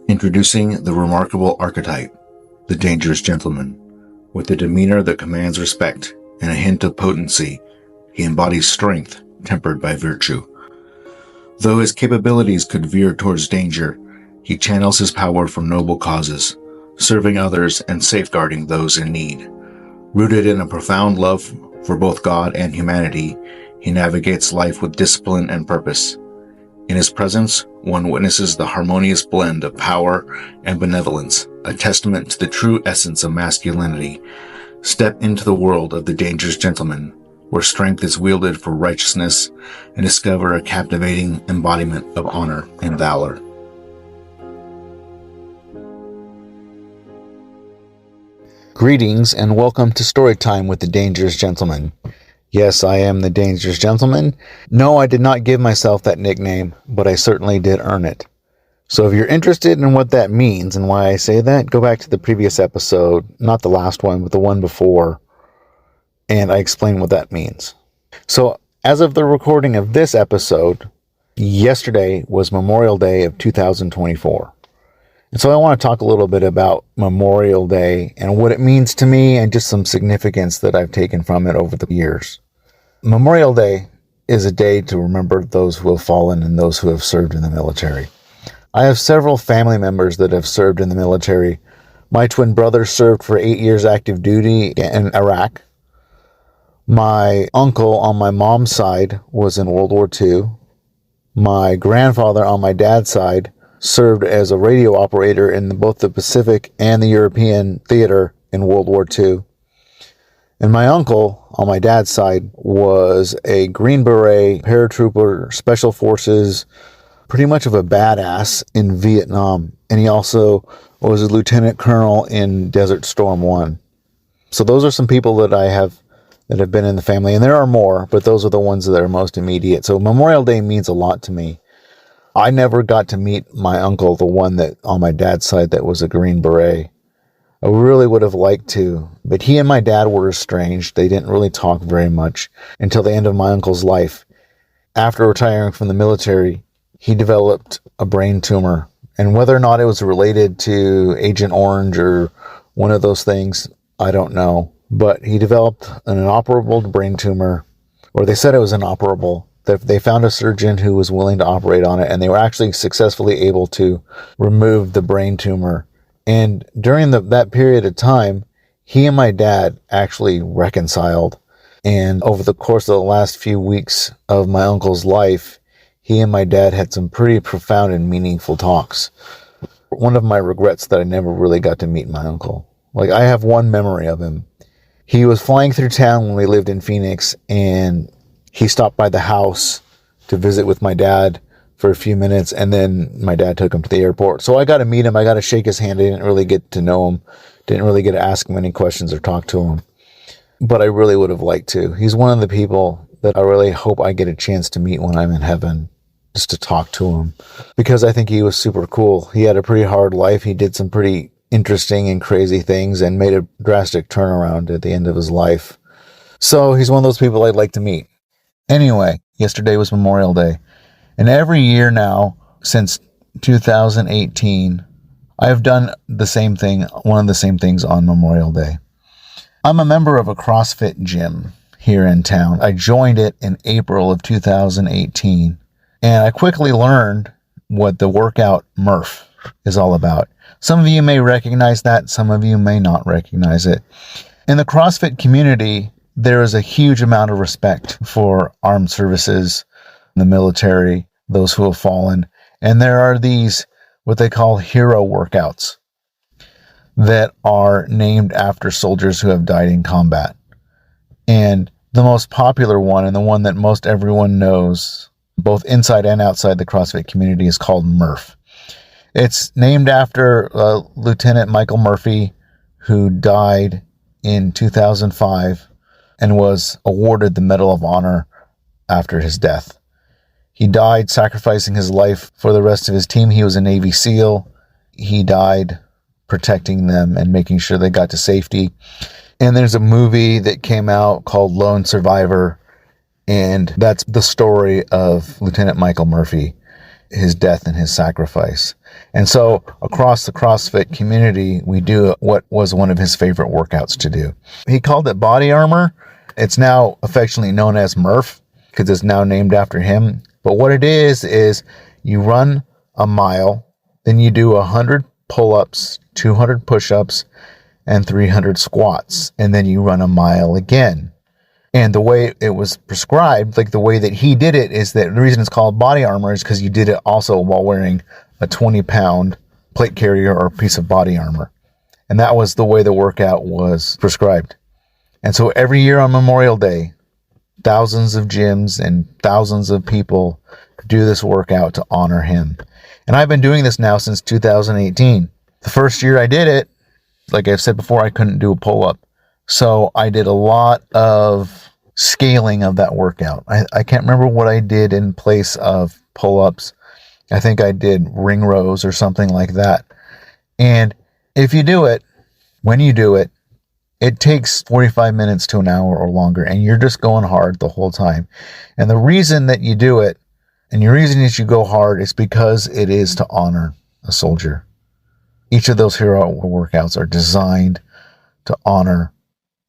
Introducing the remarkable archetype, the dangerous gentleman. With a demeanor that commands respect and a hint of potency, he embodies strength tempered by virtue. Though his capabilities could veer towards danger, he channels his power for noble causes, serving others and safeguarding those in need. Rooted in a profound love for both God and humanity, he navigates life with discipline and purpose. In his presence, one witnesses the harmonious blend of power and benevolence, a testament to the true essence of masculinity. Step into the world of the dangerous gentleman, where strength is wielded for righteousness, and discover a captivating embodiment of honor and valor. Greetings and welcome to Storytime with the Dangerous Gentleman. Yes, I am the Dangerous Gentleman. No, I did not give myself that nickname, but I certainly did earn it. So if you're interested in what that means and why I say that, go back to the previous episode, not the last one, but the one before, and I explain what that means. So as of the recording of this episode, yesterday was Memorial Day of 2024. And so I want to talk a little bit about Memorial Day and what it means to me and just some significance that I've taken from it over the years. Memorial Day is a day to remember those who have fallen and those who have served in the military. I have several family members that have served in the military. My twin brother served for 8 years active duty in Iraq. My uncle on my mom's side was in World War II. My grandfather on my dad's side served as a radio operator in both the Pacific and the European theater in World War II. And my uncle on my dad's side was a Green Beret paratrooper, special forces, pretty much of a badass in Vietnam. And he also was a lieutenant colonel in Desert Storm 1. So those are some people that have been in the family. And there are more, but those are the ones that are most immediate. So Memorial Day means a lot to me. I never got to meet my uncle, the one that on my dad's side that was a Green Beret. I really would have liked to, but he and my dad were estranged. They didn't really talk very much until the end of my uncle's life. After retiring from the military, he developed a brain tumor. And whether or not it was related to Agent Orange or one of those things, I don't know. But he developed an inoperable brain tumor, or they said it was inoperable. They found a surgeon who was willing to operate on it, and they were actually successfully able to remove the brain tumor. And during that period of time, he and my dad actually reconciled. And over the course of the last few weeks of my uncle's life, he and my dad had some pretty profound and meaningful talks. One of my regrets that I never really got to meet my uncle. Like, I have one memory of him. He was flying through town when we lived in Phoenix, and he stopped by the house to visit with my dad for a few minutes, and then my dad took him to the airport. So I got to meet him. I got to shake his hand. I didn't really get to know him. Didn't really get to ask him any questions or talk to him. But I really would have liked to. He's one of the people that I really hope I get a chance to meet when I'm in heaven, just to talk to him, because I think he was super cool. He had a pretty hard life. He did some pretty interesting and crazy things and made a drastic turnaround at the end of his life. So he's one of those people I'd like to meet. Anyway, yesterday was Memorial Day. And every year now, since 2018, I've done the same thing, one of the same things on Memorial Day. I'm a member of a CrossFit gym here in town. I joined it in April of 2018. And I quickly learned what the workout Murph is all about. Some of you may recognize that. Some of you may not recognize it. In the CrossFit community, there is a huge amount of respect for armed services, the military, those who have fallen. And there are these, what they call hero workouts, that are named after soldiers who have died in combat. And the most popular one, and the one that most everyone knows, both inside and outside the CrossFit community, is called Murph. It's named after Lieutenant Michael Murphy, who died in 2005 and was awarded the Medal of Honor after his death. He died sacrificing his life for the rest of his team. He was a Navy SEAL. He died protecting them and making sure they got to safety. And there's a movie that came out called Lone Survivor, and that's the story of Lieutenant Michael Murphy. his death and his sacrifice. And so across the CrossFit community, we do what was one of his favorite workouts to do. He called it body armor. It's now affectionately known as Murph because it's now named after him. But what it is you run a mile, then you do 100 pull-ups, 200 push-ups, and 300 squats. And then you run a mile again. And the way it was prescribed, like the way that he did it, is that the reason it's called body armor is because you did it also while wearing a 20-pound plate carrier or piece of body armor. And that was the way the workout was prescribed. And so every year on Memorial Day, thousands of gyms and thousands of people do this workout to honor him. And I've been doing this now since 2018. The first year I did it, like I've said before, I couldn't do a pull-up. So I did a lot of scaling of that workout. I can't remember what I did in place of pull-ups. I think I did ring rows or something like that. And if you do it, when you do it, it takes 45 minutes to an hour or longer, and you're just going hard the whole time. And the reason that you do it, and the reason that you go hard, is because it is to honor a soldier. Each of those hero workouts are designed to honor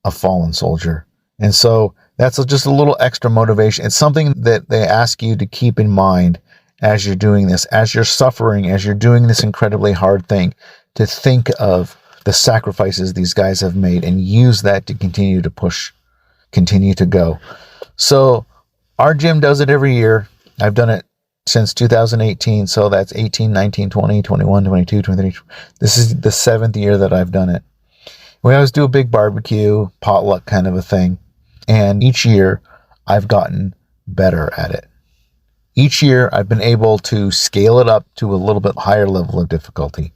a fallen soldier. And so that's just a little extra motivation. It's something that they ask you to keep in mind as you're doing this, as you're suffering, as you're doing this incredibly hard thing, to think of the sacrifices these guys have made and use that to continue to push, continue to go. So our gym does it every year. I've done it since 2018. So that's 18, 19, 20, 21, 22, 23. This is the 7th year that I've done it. We always do a big barbecue, potluck kind of a thing. And each year I've gotten better at it. Each year I've been able to scale it up to a little bit higher level of difficulty.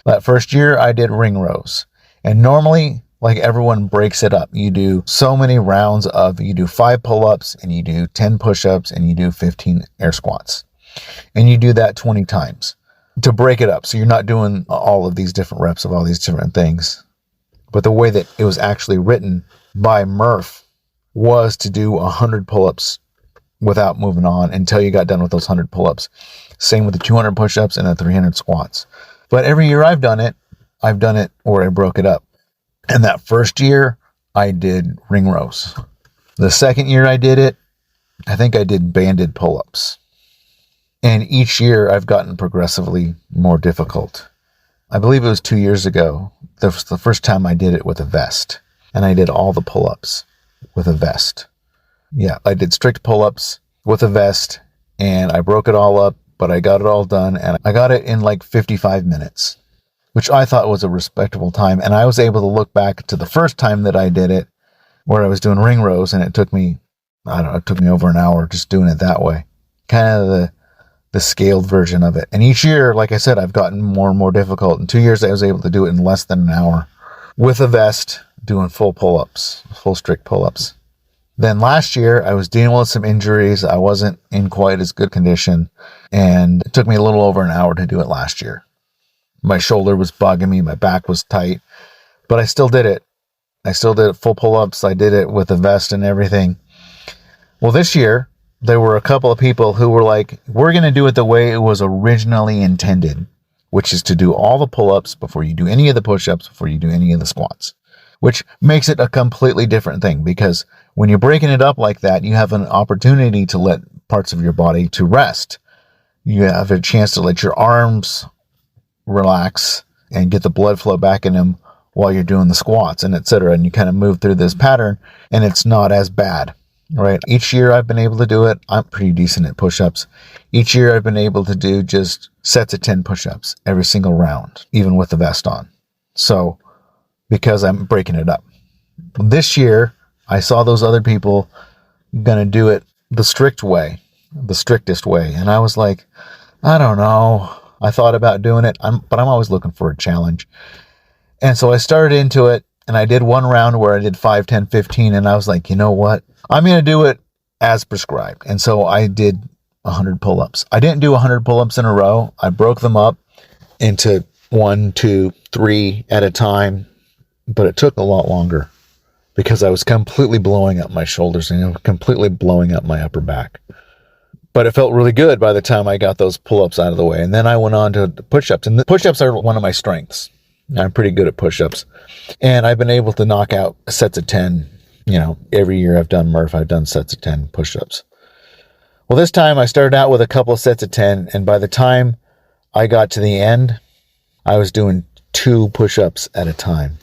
That first year I did ring rows. And normally, like, everyone breaks it up. You do so many rounds you do 5 pull-ups, and you do 10 push-ups, and you do 15 air squats. And you do that 20 times to break it up. So you're not doing all of these different reps of all these different things. But the way that it was actually written by Murph was to do 100 pull-ups without moving on until you got done with those 100 pull-ups. Same with the 200 push-ups and the 300 squats. But every year I've done it where I broke it up. And that first year I did ring rows. The second year I did it, I think I did banded pull-ups. And each year I've gotten progressively more difficult. I believe it was 2 years ago. That was the first time I did it with a vest. And I did all the pull-ups with a vest. Yeah, I did strict pull-ups with a vest, and I broke it all up, but I got it all done, and I got it in like 55 minutes, which I thought was a respectable time. And I was able to look back to the first time that I did it, where I was doing ring rows, and it took me over an hour just doing it that way. Kind of the scaled version of it. And each year, like I said, I've gotten more and more difficult. In 2 years, I was able to do it in less than an hour with a vest, doing full pull-ups, full strict pull-ups. Then last year, I was dealing with some injuries. I wasn't in quite as good condition, and it took me a little over an hour to do it last year. My shoulder was bugging me. My back was tight, but I still did it. I still did full pull-ups. I did it with a vest and everything. Well, this year, there were a couple of people who were like, we're going to do it the way it was originally intended, which is to do all the pull-ups before you do any of the push-ups, before you do any of the squats, which makes it a completely different thing, because when you're breaking it up like that, you have an opportunity to let parts of your body to rest. You have a chance to let your arms relax and get the blood flow back in them while you're doing the squats, and etc. And you kind of move through this pattern, and it's not as bad. Right. Each year I've been able to do it. I'm pretty decent at push-ups. Each year I've been able to do just sets of 10 push-ups every single round, even with the vest on. So, because I'm breaking it up. This year, I saw those other people going to do it the strict way, the strictest way. And I was like, I don't know. I thought about doing it, but I'm always looking for a challenge. And so I started into it, and I did one round where I did 5, 10, 15, and I was like, you know what? I'm going to do it as prescribed. And so I did 100 pull-ups. I didn't do 100 pull-ups in a row. I broke them up into 1, 2, 3 at a time, but it took a lot longer because I was completely blowing up my shoulders and completely blowing up my upper back. But it felt really good by the time I got those pull-ups out of the way. And then I went on to the push-ups. And the push-ups are one of my strengths. I'm pretty good at push-ups. And I've been able to knock out sets of 10. Every year I've done Murph, I've done sets of 10 push-ups. Well, this time I started out with a couple of sets of 10. And by the time I got to the end, I was doing 2 push-ups at a time.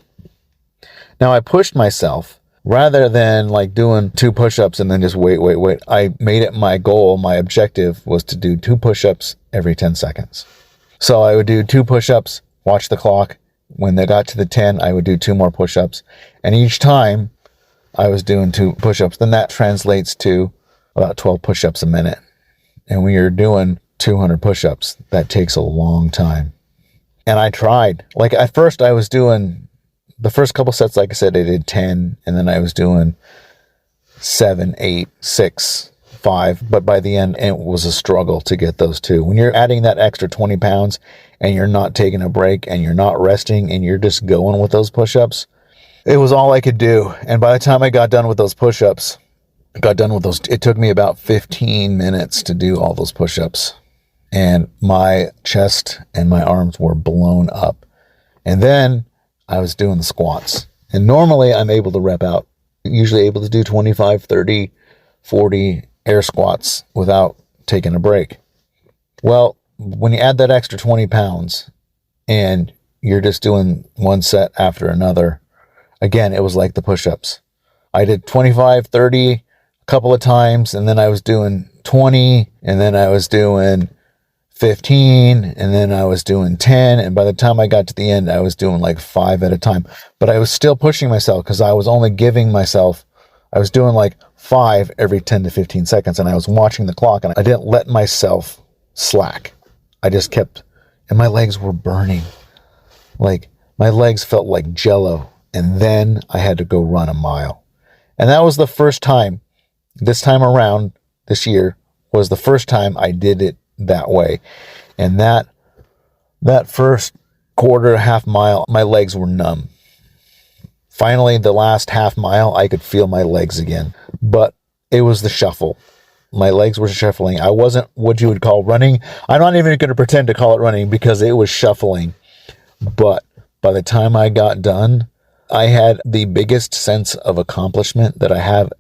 Now I pushed myself. Rather than like doing 2 push-ups and then just wait, I made it my goal. My objective was to do 2 push-ups every 10 seconds. So I would do 2 push-ups, watch the clock. When they got to the 10, I would do 2 more push-ups. And each time I was doing 2 push-ups, then that translates to about 12 push-ups a minute. And when you're doing 200 push-ups, that takes a long time. And I tried. Like at first I was doing the first couple sets, like I said, I did 10, and then I was doing 7, 8, 6, 5. But by the end, it was a struggle to get those 2. When you're adding that extra 20 pounds and you're not taking a break and you're not resting and you're just going with those push-ups, it was all I could do. And by the time I got done with those push-ups, it took me about 15 minutes to do all those push-ups. And my chest and my arms were blown up. And then I was doing the squats. And normally I'm able to rep out, usually able to do 25, 30, 40 air squats without taking a break. Well, when you add that extra 20 pounds and you're just doing one set after another, again, it was like the push-ups. I did 25, 30 a couple of times, and then I was doing 20, and then I was doing 15, and then I was doing 10, and by the time I got to the end, I was doing like 5 at a time. But I was still pushing myself because I was only giving myself, I was doing like 5 every 10 to 15 seconds, and I was watching the clock, and I didn't let myself slack. I just kept, and my legs were burning. Like, my legs felt like jello, and then I had to go run a mile. And that was the first time, this time around, this year, was the first time I did it that way. And that first quarter, half mile, my legs were numb. Finally, the last half mile, I could feel my legs again. But it was the shuffle. My legs were shuffling. I wasn't what you would call running. I'm not even going to pretend to call it running because it was shuffling. But by the time I got done, I had the biggest sense of accomplishment that I have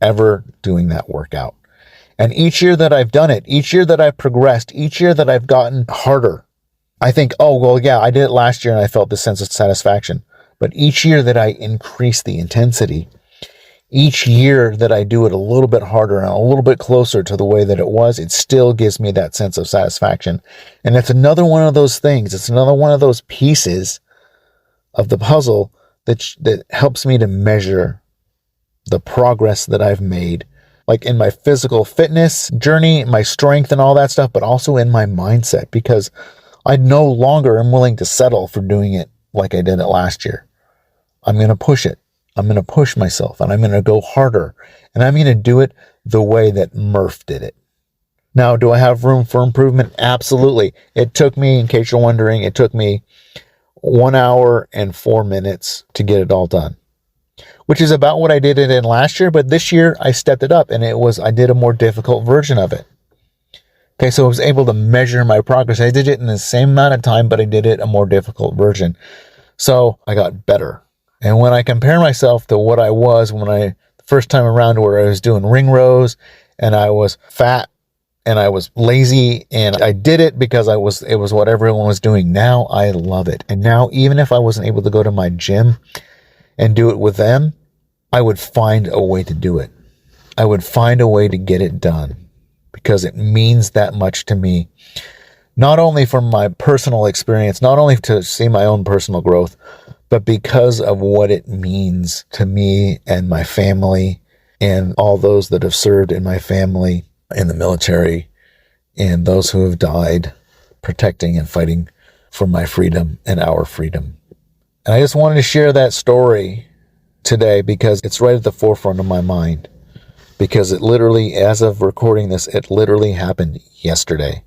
ever doing that workout. And each year that I've done it, each year that I've progressed, each year that I've gotten harder, I think, oh, well, yeah, I did it last year and I felt this sense of satisfaction. But each year that I increase the intensity, each year that I do it a little bit harder and a little bit closer to the way that it was, it still gives me that sense of satisfaction. And it's another one of those things. It's another one of those pieces of the puzzle that helps me to measure the progress that I've made, like in my physical fitness journey, my strength and all that stuff, but also in my mindset, because I no longer am willing to settle for doing it like I did it last year. I'm going to push it. I'm going to push myself, and I'm going to go harder, and I'm going to do it the way that Murph did it. Now, do I have room for improvement? Absolutely. It took me, in case you're wondering, it took me 1 hour and 4 minutes to get it all done, which is about what I did it in last year. But this year I stepped it up, and I did a more difficult version of it. Okay, so I was able to measure my progress. I did it in the same amount of time, but I did it a more difficult version. So I got better. And when I compare myself to what I was the first time around, where I was doing ring rows and I was fat and I was lazy and I did it because it was what everyone was doing. Now I love it. And now, even if I wasn't able to go to my gym and do it with them, I would find a way to do it. I would find a way to get it done because it means that much to me. Not only from my personal experience, not only to see my own personal growth, but because of what it means to me and my family and all those that have served in my family in the military and those who have died protecting and fighting for my freedom and our freedom. And I just wanted to share that story today because it's right at the forefront of my mind. Because it literally, as of recording this, it literally happened yesterday.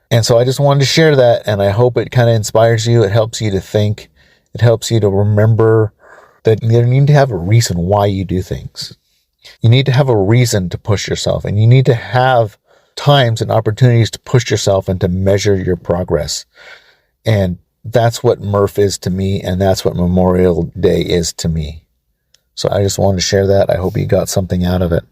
And so I just wanted to share that, and I hope it kind of inspires you. It helps you to think. It helps you to remember that you need to have a reason why you do things. You need to have a reason to push yourself, and you need to have times and opportunities to push yourself and to measure your progress. And that's what Murph is to me, and that's what Memorial Day is to me. So I just wanted to share that. I hope you got something out of it.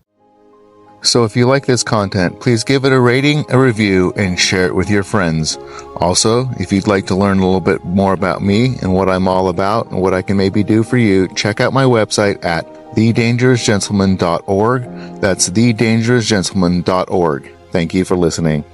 So if you like this content, please give it a rating, a review, and share it with your friends. Also, if you'd like to learn a little bit more about me and what I'm all about and what I can maybe do for you, check out my website at thedangerousgentleman.org. That's thedangerousgentleman.org. Thank you for listening.